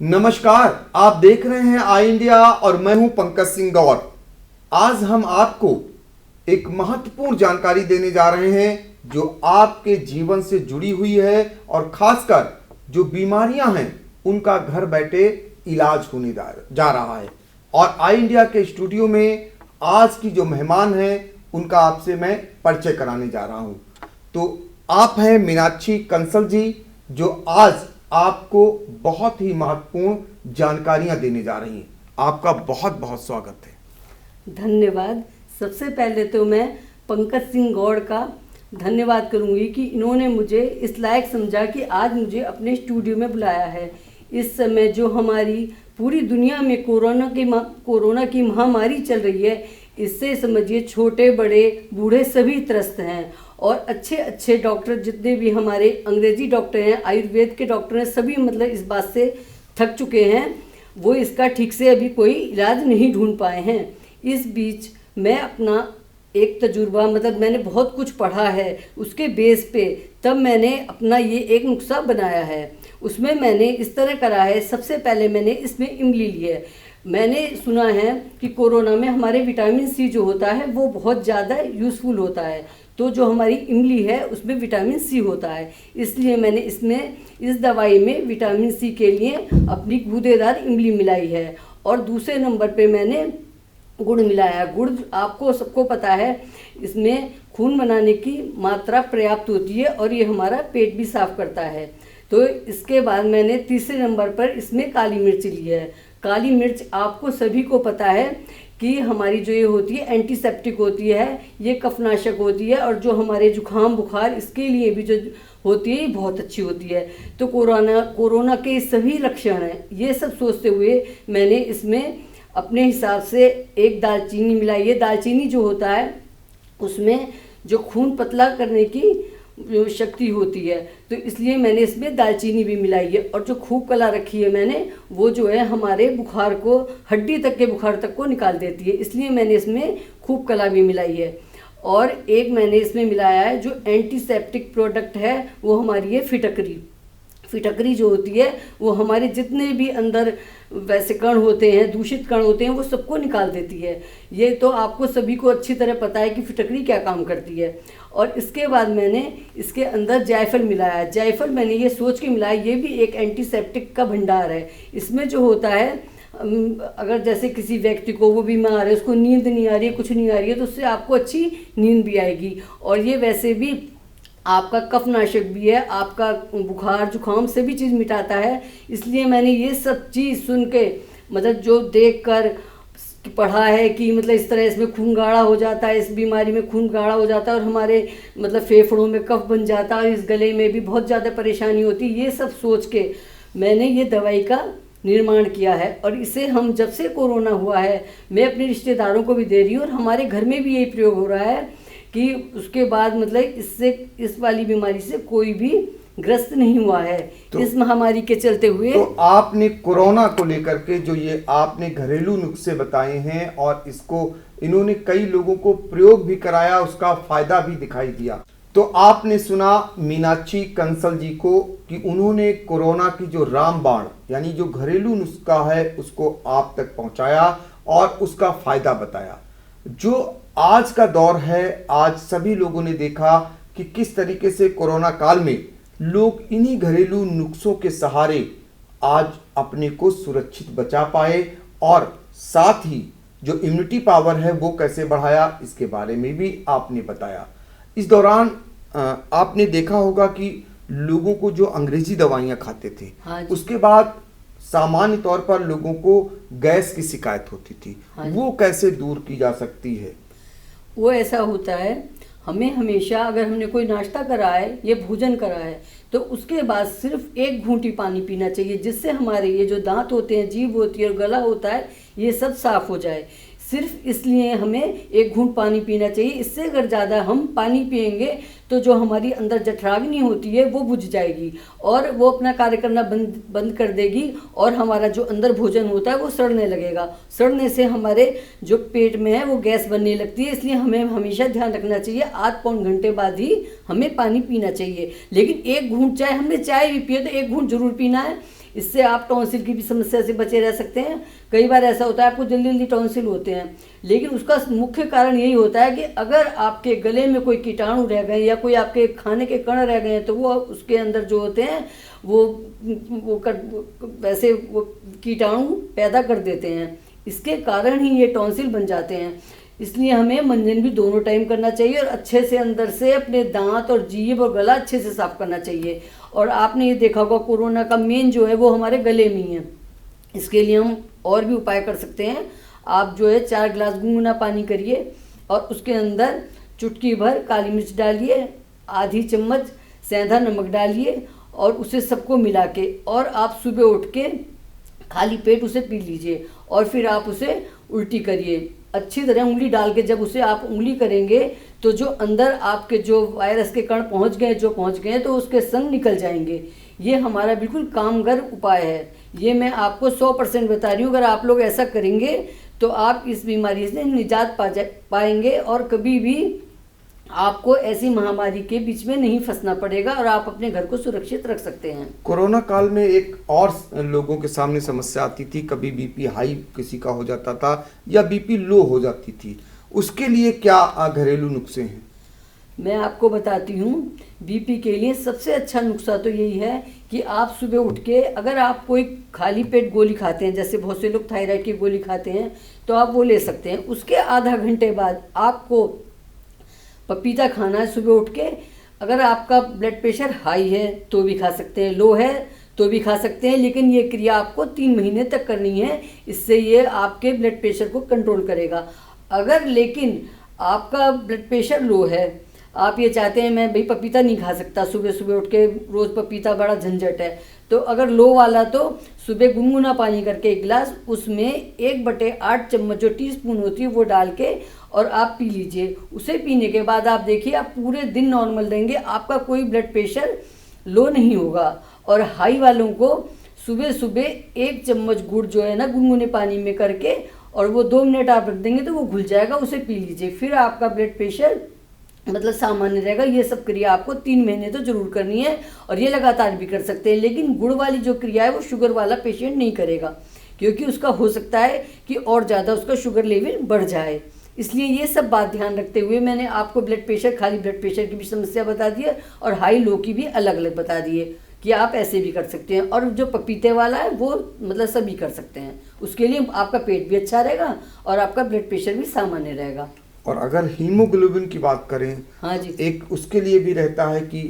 नमस्कार, आप देख रहे हैं आई इंडिया और मैं हूं पंकज सिंह गौर। आज हम आपको एक महत्वपूर्ण जानकारी देने जा रहे हैं जो आपके जीवन से जुड़ी हुई है और खासकर जो बीमारियां हैं उनका घर बैठे इलाज होने जा रहा है। और आई इंडिया के स्टूडियो में आज की जो मेहमान हैं उनका आपसे मैं परिचय कराने जा रहा हूं। तो आप हैं मीनाक्षी कंसल जी, जो आज आपको बहुत ही महत्वपूर्ण जानकारियां देने जा रही हैं। आपका बहुत बहुत स्वागत है। धन्यवाद। सबसे पहले तो मैं पंकज सिंह गौड़ का धन्यवाद करूंगी कि इन्होंने मुझे इस लायक समझा कि आज मुझे अपने स्टूडियो में बुलाया है। इस समय जो हमारी पूरी दुनिया में कोरोना की महामारी चल रही है, इससे समझिए छोटे बड़े बूढ़े सभी त्रस्त हैं। और अच्छे अच्छे डॉक्टर जितने भी हमारे अंग्रेजी डॉक्टर हैं, आयुर्वेद के डॉक्टर हैं, सभी मतलब इस बात से थक चुके हैं, वो इसका ठीक से अभी कोई इलाज नहीं ढूंढ पाए हैं। इस बीच मैं अपना एक तजुर्बा मतलब मैंने बहुत कुछ पढ़ा है, उसके बेस पे तब मैंने अपना ये एक नुस्खा बनाया है। उसमें मैंने इस तरह करा है। सबसे पहले मैंने इसमें इमली ली है। मैंने सुना है कि कोरोना में हमारे विटामिन सी जो होता है वो बहुत ज़्यादा यूज़फुल होता है, तो जो हमारी इमली है उसमें विटामिन सी होता है, इसलिए मैंने इस दवाई में विटामिन सी के लिए अपनी गूदेदार इमली मिलाई है। और दूसरे नंबर पे मैंने गुड़ मिलाया। गुड़ आपको सबको पता है, इसमें खून बनाने की मात्रा पर्याप्त होती है और ये हमारा पेट भी साफ करता है। तो इसके बाद मैंने तीसरे नंबर पर इसमें काली मिर्च ली है। काली मिर्च आपको सभी को पता है कि हमारी जो ये होती है एंटीसेप्टिक होती है, ये कफनाशक होती है, और जो हमारे जुखाम बुखार इसके लिए भी जो होती है ये बहुत अच्छी होती है। तो कोरोना के सभी लक्षण हैं, ये सब सोचते हुए मैंने इसमें अपने हिसाब से एक दालचीनी मिलाई है। दालचीनी जो होता है उसमें जो खून पतला करने की जो शक्ति होती है, तो इसलिए मैंने इसमें दालचीनी भी मिलाई है। और जो खूब कला रखी है मैंने, वो जो है हमारे बुखार को, हड्डी तक के बुखार तक को निकाल देती है, इसलिए मैंने इसमें खूब कला भी मिलाई है। और एक मैंने इसमें मिलाया है जो एंटीसेप्टिक प्रोडक्ट है, वो हमारी है फिटकरी। फिटकरी जो होती है वो हमारे जितने भी अंदर वैसे कण होते हैं, दूषित कण होते हैं, वो सबको निकाल देती है। ये तो आपको सभी को अच्छी तरह पता है कि फिटकरी क्या काम करती है। और इसके बाद मैंने इसके अंदर जायफल मिलाया। जायफल मैंने ये सोच के मिलाया, ये भी एक एंटीसेप्टिक का भंडार है। इसमें जो होता है, अगर जैसे किसी व्यक्ति को वो बीमार है, उसको नींद नहीं आ रही है, कुछ नहीं आ रही है, तो उससे आपको अच्छी नींद भी आएगी। और ये वैसे भी आपका कफनाशक भी है, आपका बुखार जुखाम सभी चीज़ मिटाता है। इसलिए मैंने ये सब चीज़ सुन के मतलब जो देख कर पढ़ा है कि मतलब इस तरह इसमें खून गाढ़ा हो जाता है, इस बीमारी में खून गाढ़ा हो जाता है और हमारे मतलब फेफड़ों में कफ बन जाता है और इस गले में भी बहुत ज़्यादा परेशानी होती है। ये सब सोच के मैंने ये दवाई का निर्माण किया है। और इसे हम जब से कोरोना हुआ है, मैं अपने रिश्तेदारों को भी दे रही हूँ और हमारे घर में भी यही प्रयोग हो रहा है कि उसके बाद मतलब इस वाली बीमारी से कोई भी ग्रस्त नहीं हुआ है, तो इस महामारी के चलते हुए। तो आपने कोरोना को लेकर के जो ये आपने घरेलू नुस्खे बताए हैं और इसको इन्होंने कई लोगों को प्रयोग भी कराया, उसका फायदा भी दिखाई दिया। तो आपने सुना मीनाक्षी कंसल जी को कि उन्होंने कोरोना की जो रामबाण यानी जो घरेलू नुस्खा है उसको आप तक पहुंचाया और उसका फायदा बताया। जो आज का दौर है, आज सभी लोगों ने देखा कि किस तरीके से कोरोना काल में लोग इन्हीं घरेलू नुस्खों के सहारे आज अपने को सुरक्षित बचा पाए और साथ ही जो इम्यूनिटी पावर है वो कैसे बढ़ाया, इसके बारे में भी आपने बताया। इस दौरान आपने देखा होगा कि लोगों को जो अंग्रेजी दवाइयाँ खाते थे, हाँ, उसके बाद सामान्य तौर पर लोगों को गैस की शिकायत होती थी, हाँ, वो कैसे दूर की जा सकती है? वो ऐसा होता है, हमें हमेशा अगर हमने कोई नाश्ता करा है या भोजन करा है तो उसके बाद सिर्फ एक घूंटी पानी पीना चाहिए, जिससे हमारे ये जो दांत होते हैं, जीभ होती है और गला होता है, ये सब साफ हो जाए। सिर्फ इसलिए हमें एक घूंट पानी पीना चाहिए। इससे अगर ज़्यादा हम पानी पिएंगे तो जो हमारी अंदर जठराग्नि होती है वो बुझ जाएगी और वो अपना कार्य करना बंद कर देगी और हमारा जो अंदर भोजन होता है वो सड़ने लगेगा। सड़ने से हमारे जो पेट में है वो गैस बनने लगती है। इसलिए हमें हमेशा ध्यान रखना चाहिए, आध पौन घंटे बाद ही हमें पानी पीना चाहिए। लेकिन एक घूंट, चाहे हमने चाय भी पिए तो एक घूंट जरूर पीना है। इससे आप टॉन्सिल की भी समस्या से बचे रह सकते हैं। कई बार ऐसा होता है आपको जल्दी जल्दी टॉन्सिल होते हैं, लेकिन उसका मुख्य कारण यही होता है कि अगर आपके गले में कोई कीटाणु रह गए या कोई आपके खाने के कण रह गए हैं तो वो उसके अंदर जो होते हैं वैसे वो कीटाणु पैदा कर देते हैं। इसके कारण ही ये टॉन्सिल बन जाते हैं। इसलिए हमें मंजन भी दोनों टाइम करना चाहिए और अच्छे से अंदर से अपने दांत और जीभ और गला अच्छे से साफ करना चाहिए। और आपने ये देखा होगा कोरोना का मेन जो है वो हमारे गले में ही है। इसके लिए हम और भी उपाय कर सकते हैं। आप जो है 4 गिलास गुनगुना पानी करिए और उसके अंदर चुटकी भर काली मिर्च डालिए, आधी चम्मच सेंधा नमक डालिए और उसे सबको मिला के और आप सुबह उठ के खाली पेट उसे पी लीजिए और फिर आप उसे उल्टी करिए अच्छी तरह उंगली डाल के। जब उसे आप उंगली करेंगे तो जो अंदर आपके जो वायरस के कण पहुंच गए तो उसके संग निकल जाएंगे। ये हमारा बिल्कुल कामगर उपाय है। ये मैं आपको 100% बता रही हूँ। अगर आप लोग ऐसा करेंगे तो आप इस बीमारी से निजात पाएंगे और कभी भी आपको ऐसी महामारी के बीच में नहीं फंसना पड़ेगा और आप अपने घर को सुरक्षित रख सकते हैं। कोरोना काल में एक और लोगों के सामने समस्या आती थी, कभी बीपी हाई किसी का हो जाता था या बीपी लो हो जाती थी, उसके लिए क्या घरेलू नुस्खे हैं? मैं आपको बताती हूँ। बीपी के लिए सबसे अच्छा नुस्खा तो यही है कि आप सुबह उठ के अगर आप कोई खाली पेट गोली खाते हैं, जैसे बहुत से लोग थायराइड की गोली खाते हैं, तो आप वो ले सकते हैं। उसके आधा घंटे बाद आपको पपीता खाना है सुबह उठ के। अगर आपका ब्लड प्रेशर हाई है तो भी खा सकते हैं, लो है तो भी खा सकते हैं, लेकिन ये क्रिया आपको 3 महीने तक करनी है। इससे ये आपके ब्लड प्रेशर को कंट्रोल करेगा। अगर लेकिन आपका ब्लड प्रेशर लो है, आप ये चाहते हैं मैं भाई पपीता नहीं खा सकता, सुबह सुबह उठ के रोज़ पपीता बड़ा झंझट है, तो अगर लो वाला तो सुबह गुनगुना पानी करके 1 गिलास उसमें 1/8 चम्मच जो टीस्पून होती है वो डाल के और आप पी लीजिए। उसे पीने के बाद आप देखिए आप पूरे दिन नॉर्मल रहेंगे, आपका कोई ब्लड प्रेशर लो नहीं होगा। और हाई वालों को सुबह सुबह 1 चम्मच गुड़ जो है ना गुनगुने पानी में करके और वो 2 मिनट आप रख देंगे तो वो घुल जाएगा, उसे पी लीजिए। फिर आपका ब्लड प्रेशर मतलब सामान्य रहेगा। ये सब क्रिया आपको 3 महीने तो जरूर करनी है और ये लगातार भी कर सकते हैं। लेकिन गुड़ वाली जो क्रिया है वो शुगर वाला पेशेंट नहीं करेगा, क्योंकि उसका हो सकता है कि और ज़्यादा उसका शुगर लेवल बढ़ जाए। इसलिए ये सब बात ध्यान रखते हुए मैंने आपको ब्लड प्रेशर, खाली ब्लड प्रेशर की भी समस्या बता दी है और हाई लो की भी अलग अलग बता दी है कि आप ऐसे भी कर सकते हैं। और जो पपीते वाला है वो मतलब सभी कर सकते हैं। उसके लिए आपका पेट भी अच्छा रहेगा और आपका ब्लड प्रेशर भी सामान्य रहेगा। और अगर हीमोग्लोबिन की बात करें, हाँ जी, एक उसके लिए भी रहता है कि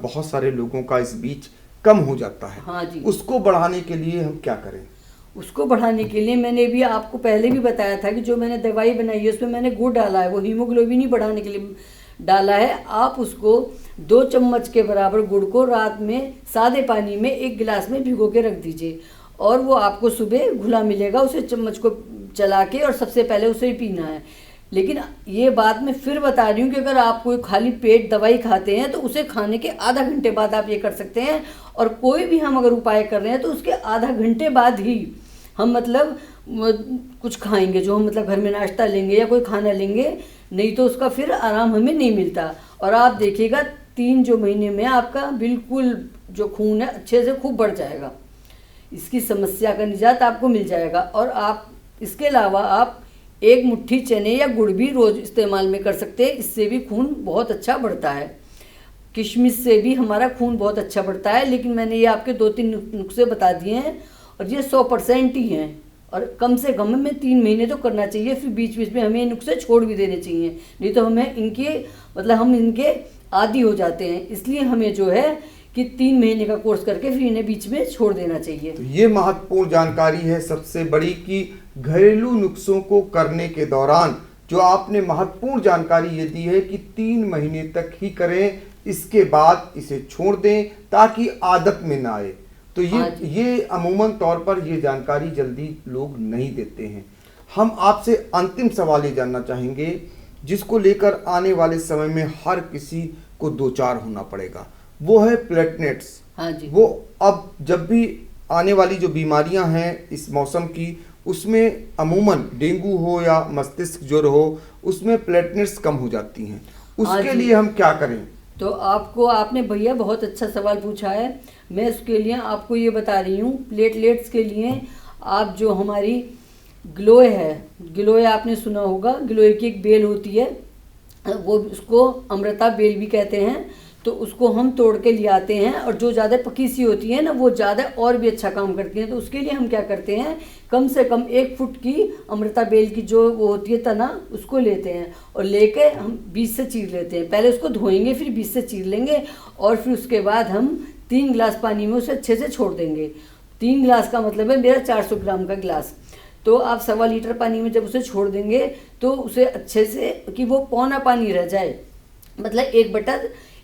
बहुत सारे लोगों का इस बीच कम हो जाता है। हाँ जी, उसको बढ़ाने के लिए हम क्या करें? उसको बढ़ाने के लिए मैंने भी आपको पहले भी बताया था कि जो मैंने दवाई बनाई है उसमें मैंने गुड़ डाला है, वो हीमोग्लोबिन ही बढ़ाने के लिए डाला है। आप उसको 2 चम्मच के बराबर गुड़ को रात में सादे पानी में 1 गिलास में भिगो के रख दीजिए और वो आपको सुबह घुला मिलेगा। उसे चम्मच को चला के और सबसे पहले उसे ही पीना है। लेकिन ये बात मैं फिर बता रही हूँ कि अगर आप कोई खाली पेट दवाई खाते हैं तो उसे खाने के आधा घंटे बाद आप ये कर सकते हैं। और कोई भी हम अगर उपाय कर रहे हैं तो उसके आधा घंटे बाद ही हम मतलब कुछ खाएंगे, जो हम मतलब घर में नाश्ता लेंगे या कोई खाना लेंगे, नहीं तो उसका फिर आराम हमें नहीं मिलता। और आप देखिएगा 3 जो महीने में आपका बिल्कुल जो खून है अच्छे से खूब बढ़ जाएगा। इसकी समस्या का निजात आपको मिल जाएगा। और आप इसके अलावा आप 1 मुट्ठी चने या गुड़ भी रोज़ इस्तेमाल में कर सकते हैं। इससे भी खून बहुत अच्छा बढ़ता है। किशमिश से भी हमारा खून बहुत अच्छा बढ़ता है। लेकिन मैंने ये आपके 2-3 नुस्खे बता दिए हैं और ये 100% ही हैं और कम से कम में 3 महीने तो करना चाहिए। फिर बीच बीच में हमें ये नुस्खे छोड़ भी देने चाहिए, नहीं तो हमें हम इनके आदी हो जाते हैं। इसलिए हमें जो है कि 3 महीने का कोर्स करके फिर इन्हें बीच में छोड़ देना चाहिए। तो ये महत्वपूर्ण जानकारी है सबसे बड़ी कि घरेलू नुस्खों को करने के दौरान जो आपने महत्वपूर्ण जानकारी ये दी है कि 3 महीने तक ही करें, इसके बाद इसे छोड़ दें ताकि आदत में ना आए। तो ये अमूमन तौर पर ये जानकारी जल्दी लोग नहीं देते हैं। हम आपसे अंतिम सवाल ये जानना चाहेंगे जिसको लेकर आने वाले समय में हर किसी को 2-4 होना पड़ेगा, वो है प्लेटलेट्स। हाँ जी। वो अब जब भी आने वाली जो बीमारियां हैं इस मौसम की, उसमें अमूमन डेंगू हो या मस्तिष्क ज्वर हो, उसमें प्लेटलेट्स कम हो जाती हैं। उसके लिए हम क्या करें? तो आपने भैया बहुत अच्छा सवाल पूछा है। मैं उसके लिए आपको ये बता रही हूँ, प्लेटलेट्स के लिए आप जो हमारी गिलोय है, गिलोय आपने सुना होगा, गिलोय की एक बेल होती है, वो उसको अमृता बेल भी कहते हैं। तो उसको हम तोड़ के ले आते हैं, और जो ज़्यादा पकी सी होती है ना, वो ज़्यादा और भी अच्छा काम करती हैं। तो उसके लिए हम क्या करते हैं, कम से कम 1 फुट की अमृता बेल की जो वो होती है तना, उसको लेते हैं और लेके हम बीच से चीर लेते हैं। पहले उसको धोएंगे, फिर बीच से चीर लेंगे, और फिर उसके बाद हम 3 गिलास पानी में उसे अच्छे से छोड़ देंगे। 3 गिलास का मतलब है मेरा 400 ग्राम का गिलास। तो आप 1.25 लीटर पानी में जब उसे छोड़ देंगे तो उसे अच्छे से कि वो पौना पानी रह जाए, मतलब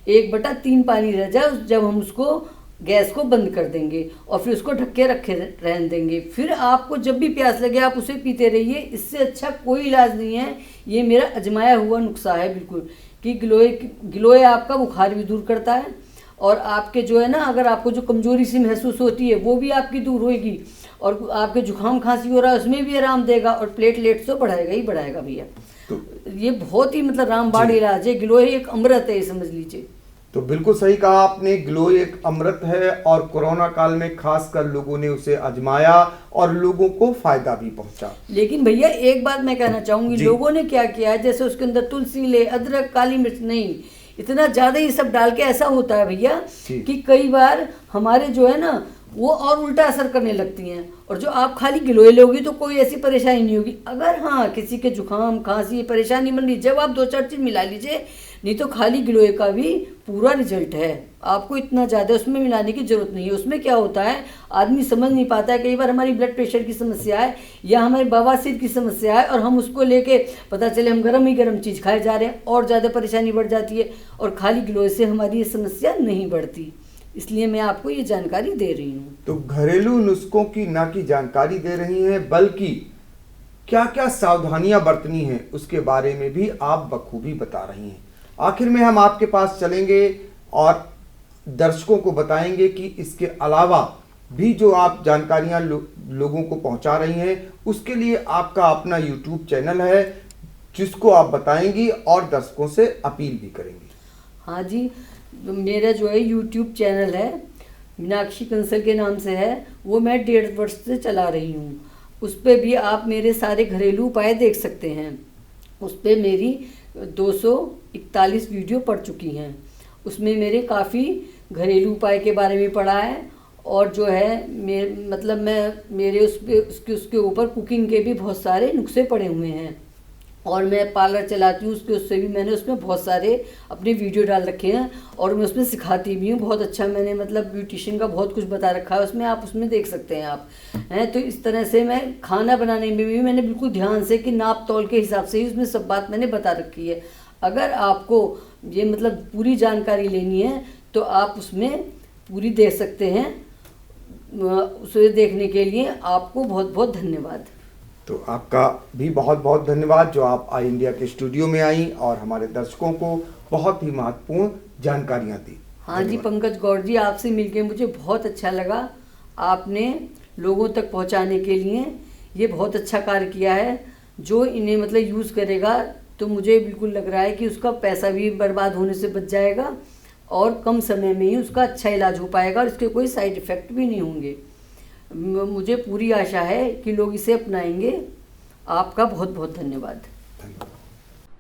1/3 पानी रह जाए, जब हम उसको गैस को बंद कर देंगे और फिर उसको ढक के रखे रहने देंगे। फिर आपको जब भी प्यास लगे आप उसे पीते रहिए। इससे अच्छा कोई इलाज नहीं है। ये मेरा आजमाया हुआ नुस्खा है बिल्कुल, कि गिलोय आपका बुखार भी दूर करता है, और आपके जो है ना, अगर आपको जो कमजोरी सी महसूस होती है वो भी आपकी दूर होगी, और आपके जुकाम खांसी हो रहा है उसमें भी आराम देगा, और प्लेटलेट्स तो बढ़ाएगा ही बढ़ाएगा भैया। तो ये बहुत ही मतलब रामबाण इलाज है। गिलोय एक अमृत है, ये समझ लीजिए। तो बिल्कुल सही कहा आपने, गिलोय एक अमृत है, और कोरोना काल में खासकर लोगों ने उसे आजमाया और लोगों को फायदा भी पहुंचा। लेकिन भैया एक बात मैं कहना चाहूंगी, लोगों ने क्या किया है, जैसे उसके अंदर तुलसी ले, अदरक, काली मिर्च, नहीं, इतना ज्यादा ये सब डाल के ऐसा होता है भैया कि कई बार हमारे जो है ना वो और उल्टा असर करने लगती हैं। और जो आप खाली गिलोय लोगी तो कोई ऐसी परेशानी नहीं होगी। अगर हाँ किसी के जुकाम खांसी परेशानी बन रही, जब आप 2-4 चीज़ मिला लीजिए, नहीं तो खाली गिलोय का भी पूरा रिजल्ट है। आपको इतना ज़्यादा उसमें मिलाने की ज़रूरत नहीं है। उसमें क्या होता है, आदमी समझ नहीं पाता है, कई बार हमारी ब्लड प्रेशर की समस्या है या हमारे बवासीर की समस्या है, और हम उसको लेके पता चले हम गर्म ही गर्म चीज़ खाए जा रहे हैं, और ज़्यादा परेशानी बढ़ जाती है। और खाली गिलोय से हमारी ये समस्या नहीं बढ़ती, इसलिए मैं आपको ये जानकारी दे रही हूँ। तो घरेलू नुस्खों की ना की जानकारी दे रही हैं, बल्कि क्या क्या सावधानियां बरतनी हैं उसके बारे में भी आप बखूबी बता रही हैं। आखिर में हम आपके पास चलेंगे और दर्शकों को बताएंगे कि इसके अलावा भी जो आप जानकारियां लोगों को पहुंचा रही हैं, उसके लिए आपका अपना YouTube चैनल है जिसको आप बताएंगी और दर्शकों से अपील भी करेंगी। हाँ जी, मेरा जो है YouTube चैनल है, मीनाक्षी कंसल के नाम से है, वो मैं 1.5 वर्ष से चला रही हूँ। उस पर भी आप मेरे सारे घरेलू उपाय देख सकते हैं। उस पर मेरी 241 वीडियो पड़ चुकी हैं। उसमें मेरे काफ़ी घरेलू उपाय के बारे में पढ़ा है, और जो है मेरे उसके ऊपर कुकिंग के भी बहुत सारे नुस्खे पड़े हुए हैं। और मैं पार्लर चलाती हूँ, उससे भी मैंने उसमें बहुत सारे अपने वीडियो डाल रखे हैं, और मैं उसमें सिखाती भी हूँ बहुत अच्छा। मैंने ब्यूटिशियन का बहुत कुछ बता रखा है उसमें, आप उसमें देख सकते हैं आप हैं। तो इस तरह से मैं खाना बनाने में भी मैंने बिल्कुल ध्यान से कि नाप तौल के हिसाब से ही उसमें सब बात मैंने बता रखी है। अगर आपको ये पूरी जानकारी लेनी है तो आप उसमें पूरी देख सकते हैं। उसे देखने के लिए आपको बहुत बहुत धन्यवाद। तो आपका भी बहुत बहुत धन्यवाद जो आप आई इंडिया के स्टूडियो में आई और हमारे दर्शकों को बहुत ही महत्वपूर्ण जानकारियां दी। हाँ जी पंकज गौड़ जी, आपसे मिलके मुझे बहुत अच्छा लगा। आपने लोगों तक पहुंचाने के लिए ये बहुत अच्छा कार्य किया है। जो इन्हें यूज़ करेगा तो मुझे बिल्कुल लग रहा है कि उसका पैसा भी बर्बाद होने से बच जाएगा, और कम समय में ही उसका अच्छा इलाज हो पाएगा, और इसके कोई साइड इफ़ेक्ट भी नहीं होंगे। मुझे पूरी आशा है कि लोग इसे अपनाएंगे। आपका बहुत बहुत धन्यवाद।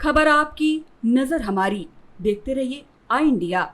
खबर आपकी, नजर हमारी। देखते रहिए आई इंडिया।